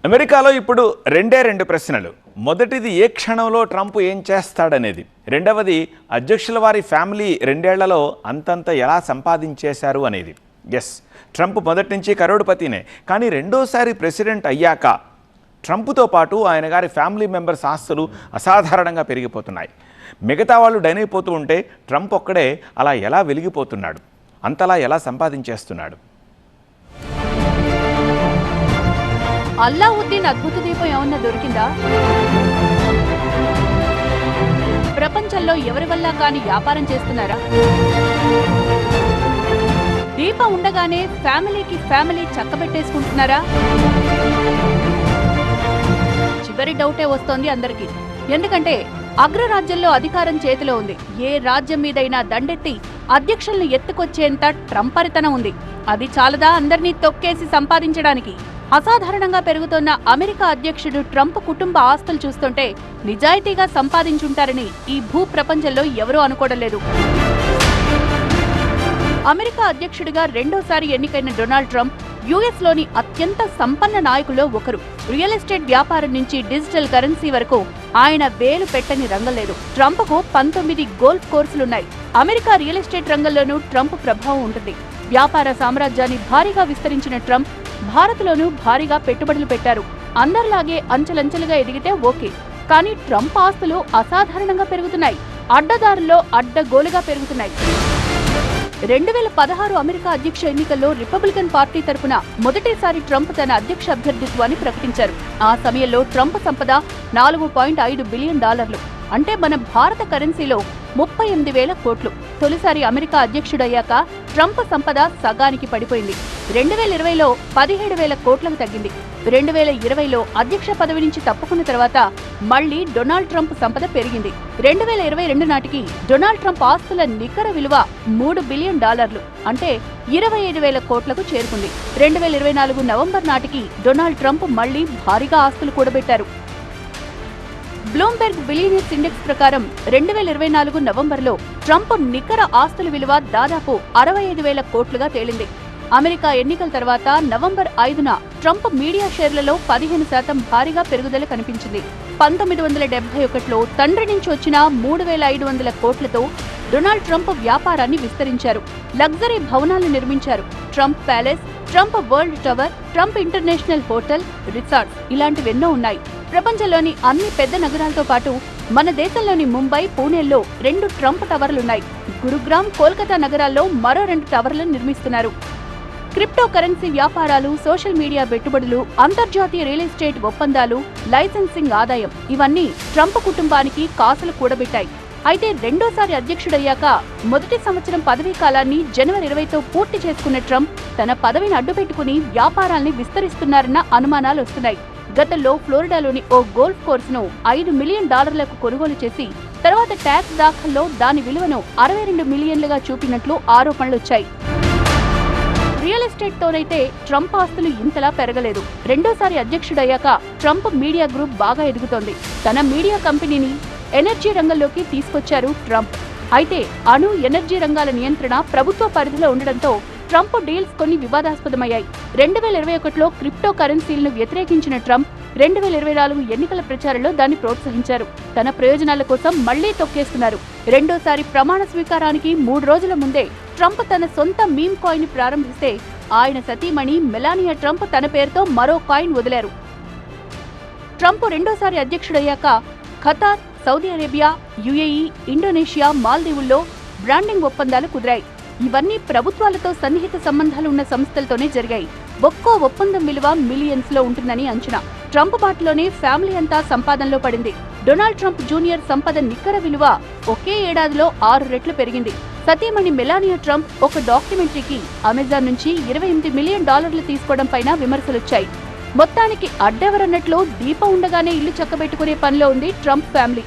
అమెరికాలో ఇప్పుడు రెండు ప్రశ్నలు. మొదటిది ఏ క్షణంలో ట్రంప్ ఏం చేస్తాడనేది. రెండవది అధ్యక్షుల వారి ఫ్యామిలీ 2 ఏళ్లలో అంతంత ఎలా సంపాదించేశారు అనేది. ట్రంప్ మొదటి నుంచి కరోడ్పతినే. కానీ రెండోసారి ప్రెసిడెంట్ అయ్యాక ట్రంప్తో పాటు ఆయన గారి ఫ్యామిలీ మెంబర్స్ ఆస్తులు అసాధారణంగా పెరిగిపోతున్నాయి. మిగతా వాళ్ళు డైన్ అయిపోతూ ఉంటే ట్రంప్ ఒక్కడే అలా ఎలా వెలిగిపోతున్నాడు, అంతలా ఎలా సంపాదించేస్తున్నాడు? అల్లావుద్దీన్ అద్భుత దీపం ఏమన్నా దొరికిందా? ప్రపంచంలో ఎవరి వల్ల కాని వ్యాపారం చేస్తున్నారా? దీపం ఉండగానే ఫ్యామిలీ చక్కబెట్టేసుకుంటున్నారా? చివరి డౌటే వస్తోంది అందరికీ. ఎందుకంటే అగ్రరాజ్యంలో అధికారం చేతిలో ఉంది. ఏ రాజ్యం మీదైనా దండెత్తి అధ్యక్షుల్ని ఎత్తుకొచ్చేంత ట్రంపరితనం ఉంది. అది చాలదా అందరినీ తొక్కేసి సంపాదించడానికి? అసాధారణంగా పెరుగుతున్న అమెరికా అధ్యక్షుడు ట్రంప్ కుటుంబ ఆస్తులు చూస్తుంటే నిజాయితీగా సంపాదించుంటారని ఈ భూ ప్రపంచంలో ఎవరూ అనుకోవడం లేదు. అమెరికా అధ్యక్షుడిగా రెండోసారి ఎన్నికైన డొనాల్డ్ ట్రంప్ యుఎస్ లోని అత్యంత సంపన్న నాయకుల్లో ఒకరు. రియల్ ఎస్టేట్ వ్యాపారం నుంచి డిజిటల్ కరెన్సీ వరకు ఆయన వేలు పెట్టని రంగం లేదు. ట్రంప్ కు 19 గోల్ఫ్ కోర్సులున్నాయి. అమెరికా రియల్ ఎస్టేట్ రంగంలోనూ ట్రంప్ ప్రభావం ఉంటుంది. వ్యాపార సామ్రాజ్యాన్ని భారీగా విస్తరించిన ట్రంప్ భారత్లోనూ భారీగా పెట్టుబడులు పెట్టారు. అందరిలాగే అంచెలంచెలుగా ఎదిగితే ఓకే, కానీ ట్రంప్ ఆస్తులు అసాధారణంగా పెరుగుతున్నాయి. అడ్డదారుల్లో అడ్డగోలుగా పెరుగుతున్నాయి. 2016 అమెరికా అధ్యక్ష ఎన్నికల్లో రిపబ్లికన్ పార్టీ తరపున మొదటిసారి ట్రంప్ తన అధ్యక్ష అభ్యర్థిత్వాన్ని ప్రకటించారు. ఆ సమయంలో ట్రంప్ సంపద $4.5 బిలియన్, అంటే మన భారత కరెన్సీలో 38,000 కోట్లు. తొలిసారి అమెరికా అధ్యక్షుడయ్యాక ట్రంప్ సంపద సగానికి పడిపోయింది. 2020లో 17,000 కోట్లకు తగ్గింది. 2020లో అధ్యక్ష పదవి నుంచి తప్పుకున్న తర్వాత మళ్లీ డొనాల్డ్ ట్రంప్ సంపద పెరిగింది. 2022 నాటికి డొనాల్డ్ ట్రంప్ ఆస్తుల నికర విలువ $3 బిలియన్, అంటే 25,000 కోట్లకు చేరుకుంది. 2024 నవంబర్ నాటికి డొనాల్డ్ ట్రంప్ మళ్లీ భారీగా ఆస్తులు కూడబెట్టారు. బ్లూంబెర్గ్ బిలియనీర్స్ ఇండెక్స్ ప్రకారం 2024 నవంబర్లో ట్రంప్ నికర ఆస్తుల విలువ దాదాపు 65,000 కోట్లుగా తేలింది. అమెరికా ఎన్నికల తర్వాత నవంబర్ 5న ట్రంప్ మీడియా షేర్లలో 15% భారీగా పెరుగుదల కనిపించింది. 1971లో తండ్రి నుంచి వచ్చిన 3,500 కోట్లతో డొనాల్డ్ ట్రంప్ వ్యాపారాన్ని విస్తరించారు. లగ్జరీ భవనాలు నిర్మించారు. Trump Palace, Trump World Tower, Trump International Hotel, resorts ఇలాంటివెన్నో ఉన్నాయి. ప్రపంచంలోని అన్ని పెద్ద నగరాలతో పాటు మన దేశంలోని ముంబై, పూణేల్లో 2 ట్రంప్ టవర్లున్నాయి. గురుగ్రామ్, కోల్కతా నగరాల్లో మరో 2 టవర్లు నిర్మిస్తున్నారు. క్రిప్టో కరెన్సీ వ్యాపారాలు, సోషల్ మీడియా పెట్టుబడులు, అంతర్జాతీయ రియల్ ఎస్టేట్ ఒప్పందాలు, లైసెన్సింగ్ ఆదాయం ఇవన్నీ ట్రంప్ కుటుంబానికి కాసులు కూడబెట్టాయి. అయితే రెండోసారి అధ్యక్షుడయ్యాక మొదటి సంవత్సరం పదవీ కాలాన్ని జనవరి 20తో పూర్తి చేసుకున్న ట్రంప్ తన పదవిని అడ్డుపెట్టుకుని వ్యాపారాల్ని విస్తరిస్తున్నారన్న అనుమానాలు వస్తున్నాయి. గతంలో ఫ్లోరిడాలోని ఓ గోల్ఫ్ కోర్సును $5 మిలియన్ కొనుగోలు చేసి తర్వాత ట్యాక్స్ దాఖల్లో దాని విలువను 62 మిలియన్లుగా చూపినట్లు ఆరోపణలొచ్చాయి. రియల్ ఎస్టేట్ తోనైతే ట్రంప్ ఆస్తులు ఇంతలా పెరగలేదు. రెండోసారి అధ్యక్షుడయ్యాక ట్రంప్ మీడియా గ్రూప్ బాగా ఎదుగుతోంది. తన మీడియా కంపెనీని ఎనర్జీ రంగంలోకి తీసుకొచ్చారు ట్రంప్. అయితే అణు, ఎనర్జీ రంగాల నియంత్రణ ప్రభుత్వ పరిధిలో ఉండడంతో ట్రంప్ డీల్స్ కొన్ని వివాదాస్పదమయ్యాయి. 2021లో క్రిప్టో కరెన్సీలను వ్యతిరేకించిన ట్రంప్ 2024 ఎన్నికల ప్రచారంలో దాన్ని ప్రోత్సహించారు. తన ప్రయోజనాల కోసం మళ్లీ తొక్కేస్తున్నారు. రెండోసారి ప్రమాణ స్వీకారానికి 3 రోజుల ముందే ట్రంప్ తన సొంత మీమ్ కాయిన్ ప్రారంభిస్తే ఆయన సతీమణి మెలానియా ట్రంప్ తన పేరుతో మరో కాయిన్ వదిలారు. ట్రంప్ రెండోసారి అధ్యక్షుడయ్యాక Qatar, Saudi Arabia, UAE, Indonesia, మాల్దీవుల్లో బ్రాండింగ్ ఒప్పందాలు కుదిరాయి. ఇవన్నీ ప్రభుత్వాలతో సన్నిహిత సంబంధాలు ఉన్న సంస్థలతోనే జరిగాయి. ఒక్కో ఒప్పందం విలువ మిలియన్స్ లో ఉంటుందని అంచనా. ట్రంప్ బాటలోనే ఫ్యామిలీ అంతా సంపాదనలో పడింది. డొనాల్డ్ ట్రంప్ జూనియర్ సంపద నికర విలువ ఒకే ఏడాదిలో 6 రెట్లు పెరిగింది. సతీమణి మెలానియా ట్రంప్ ఒక డాక్యుమెంటరీకి అమెజాన్ నుంచి $28 మిలియన్ తీసుకోవడం పైన విమర్శలొచ్చాయి. మొత్తానికి అడ్డెవరన్నట్లు దీపం ఉండగానే ఇల్లు చక్కబెట్టుకునే పనిలో ఉంది ట్రంప్ ఫ్యామిలీ.